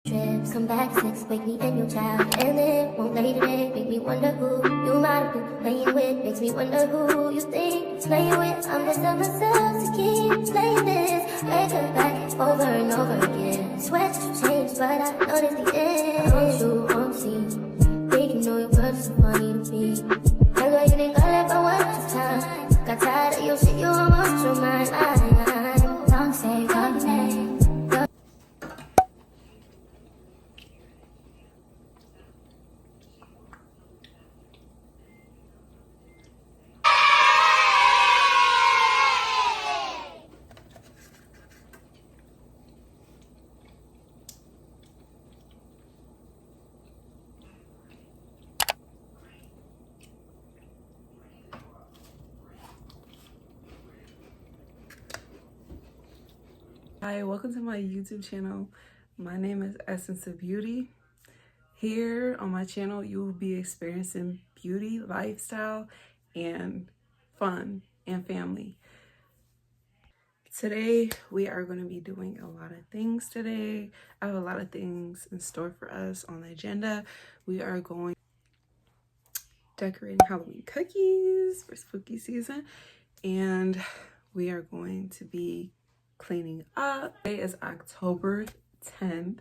Trips, come back sex, wake me in your child. And then won't lay today, make me wonder who you might have been playing with. Makes me wonder who you think you're playing with. I'm just telling myself to keep playing this. Wake up back over and over again. Sweat to change, but I know that's the end. I want you on the scene. Think you know your world is so funny to me. That's why you didn't go left for one last time. Got tired of your shit, you almost your mind. Don't say your name. Hi, welcome to my YouTube channel. My name is Essence of Beauty. Here on my channel, you will be experiencing beauty, lifestyle, and fun and family. Today, we are going to be doing a lot of things today. I have a lot of things in store for us on the agenda. We are going decorating Halloween cookies for spooky season, and we are going to be cleaning up. Today is October 10th.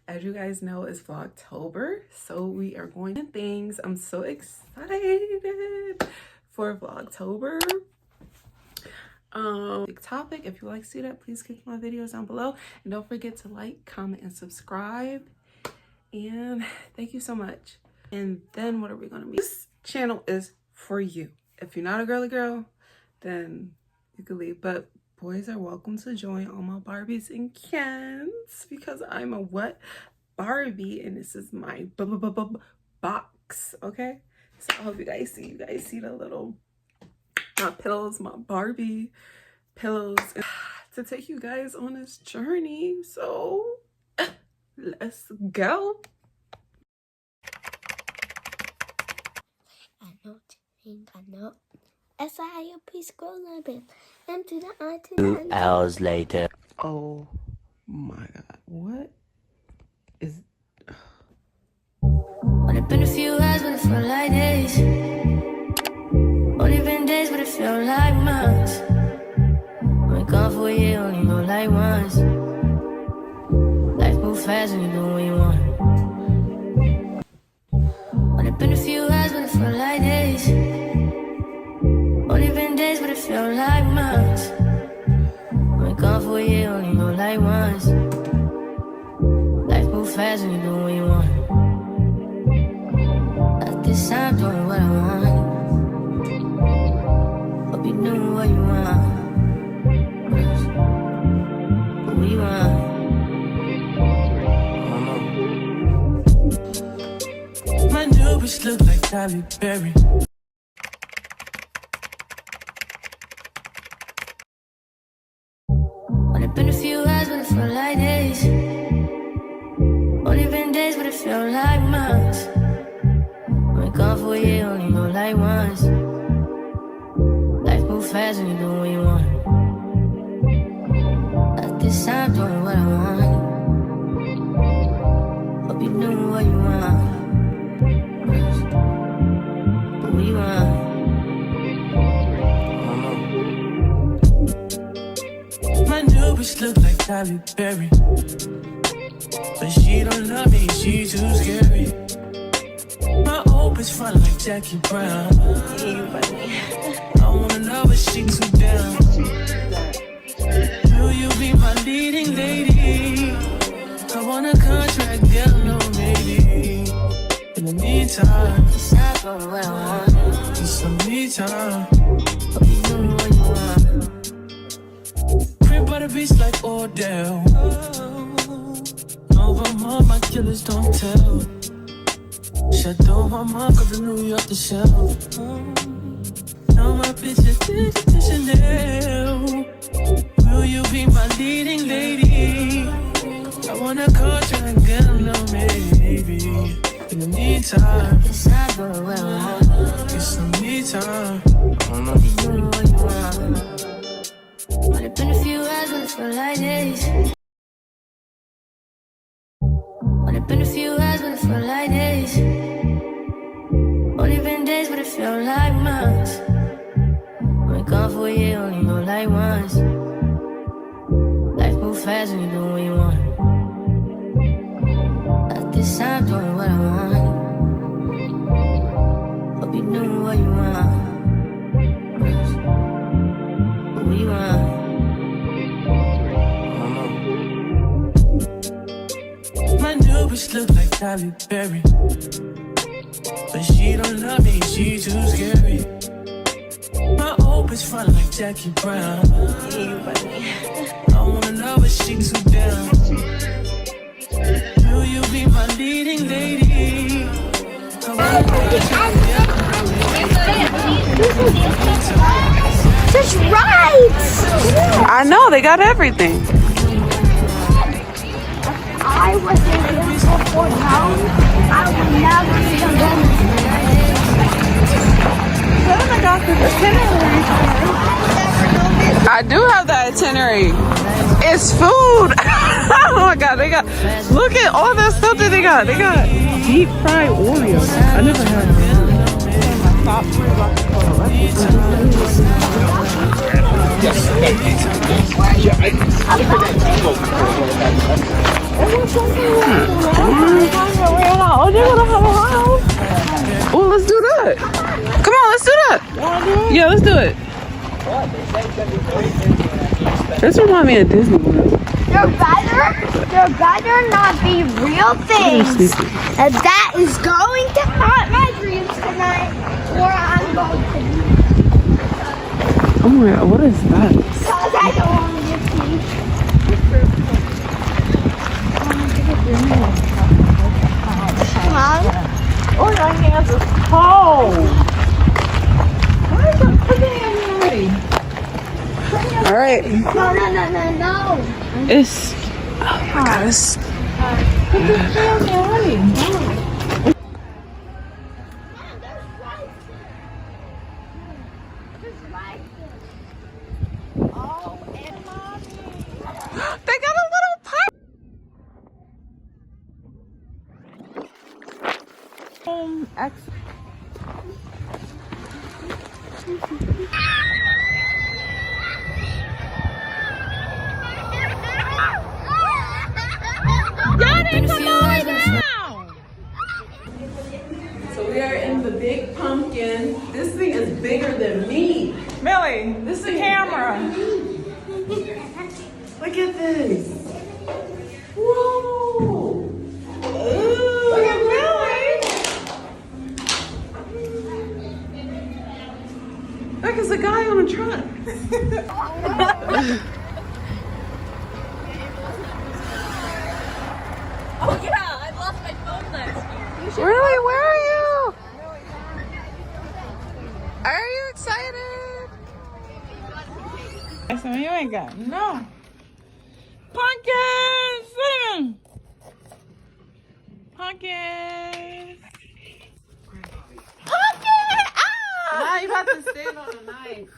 As you guys know, it's Vlogtober, so we are going to things. I'm so excited for Vlogtober. Big topic. If you like to see that, please click my videos down below, and don't forget to like, comment, and subscribe. And thank you so much. And then what are we gonna be? This channel is for you. If you're not a girly girl, then you can leave, but boys are welcome to join all my Barbies and Kens, because I'm a what? Barbie, and this is my box, okay? So I hope you guys see the little pillows, my Barbie pillows, to take you guys on this journey. So let's go. I know what you think, I know. SIOP scroll a bit. M to the I to the 2 hours later. Oh my god, what is... Only been a few hours, but it felt like days. Only been days, but it felt like months. Been gone for a year, only go like once. Life moves fast when you do what you want. Only been a few hours, but it felt like days. Only been days, but it felt like months. Been gone for a year, only go like once. Life moves fast when you do what you want. At this time, doing what I want. Hope you doing what you want. What we want. My new bitch look like Halle Berry. Only been a few hours, but it felt like days. Only been days, but it felt like months. Been gone for a year, only go like once. Life moves fast when you do what you want. At this time, doing what I want. Hope you doing what you want. What we want. My new bitch look like Halle Berry, but she don't love me, she too scary. My old bitch front like Jackie Brown. I wanna know if she too down. Will you be my leading lady? I want a contract, girl, no maybe. In the meantime, It's not going what I want. need some me time. Hope you doing what you want. Crib by the beach like Odell. No, but mom, my killers don't tell. Chateau, my mom, got the New York to shelf. Now my bitch is to Chanel. Will you be my leading lady? I want a contract, girl, no maybe. In the meantime, It's not going what I want. get some me time. Hope you doing what you want. Only been a few hours, but it felt like days. Only been a few hours, but it felt like days. Only been days, but it felt like months. Been gone for a year, only know like once. Life moves fast when you do what you want. At this time, doing what I want. Hope you doing what you want. What you want. My new bitch look like Halle Berry, but she don't love me, she too scary. My old bitch front like Jackie Brown. I wanna know if she too down. Will you be my leading lady? There's rides! I know, they got everything. I was in here for 4 hours. I would never even go. I do have the itinerary. It's food. Oh my god, they got, look at all that stuff that they got. They got deep fried Oreos. I never had them. Oh, let's do that. Come on, let's do that. Yeah, let's do it. This reminds me of Disney World. There better not be real things. And that is going to haunt my dreams tonight. Or I'm going to be. Oh my god, what is that? Because I don't want to get teeth. Mom? Oh, your hands are cold. Why is that putting in already? All right. No. It's, oh my god, it's. Put the hands already. They got a little pipe. So we are in the big pumpkin. This thing is bigger than me. Millie, this is the camera. Look at this. Whoa. Ooh, look at Millie. Look, it's a guy on a truck. Oh yeah, I lost my phone last year. Really? Where are you? Are you excited? So you ain't got no pumpkins. Pumpkins. Pumpkin! Ah! Now you about to stand on a knife.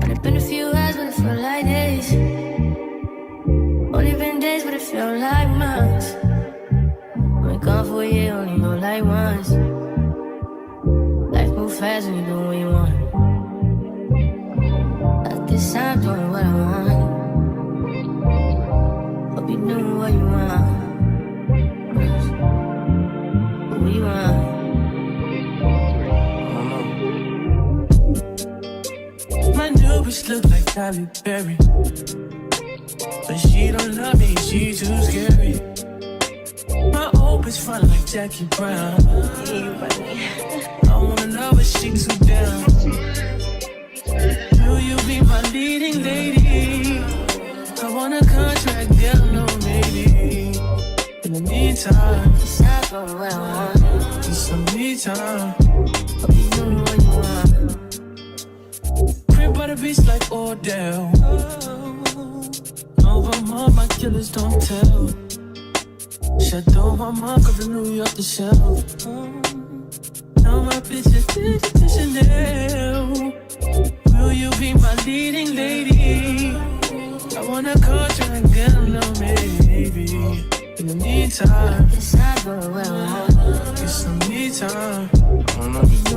Only been a few hours, but it felt like days. Only been days, but it felt like months. Been gone for a year, only know like once. Life moves fast when you do what you want. At this time, doing what I want. Hope you doing what you want. What you want. My new bitch look like Halle Berry, but she don't love me, she too scary. My old bitch front like Jackie Brown. I wanna know if she too down. Will you be my leading lady? I want a contract, girl, no maybe. In the meantime, It's not going what I want. need some me time. Hope you doing what you want. Crib by the beach like Odell. Over mom, my killers don't tell. Shadow my mom, cause the New York the shelf. Now my bitch is digital Chanel. Will you be my leading lady? meantime, It's not going well. get some me time. I don't know.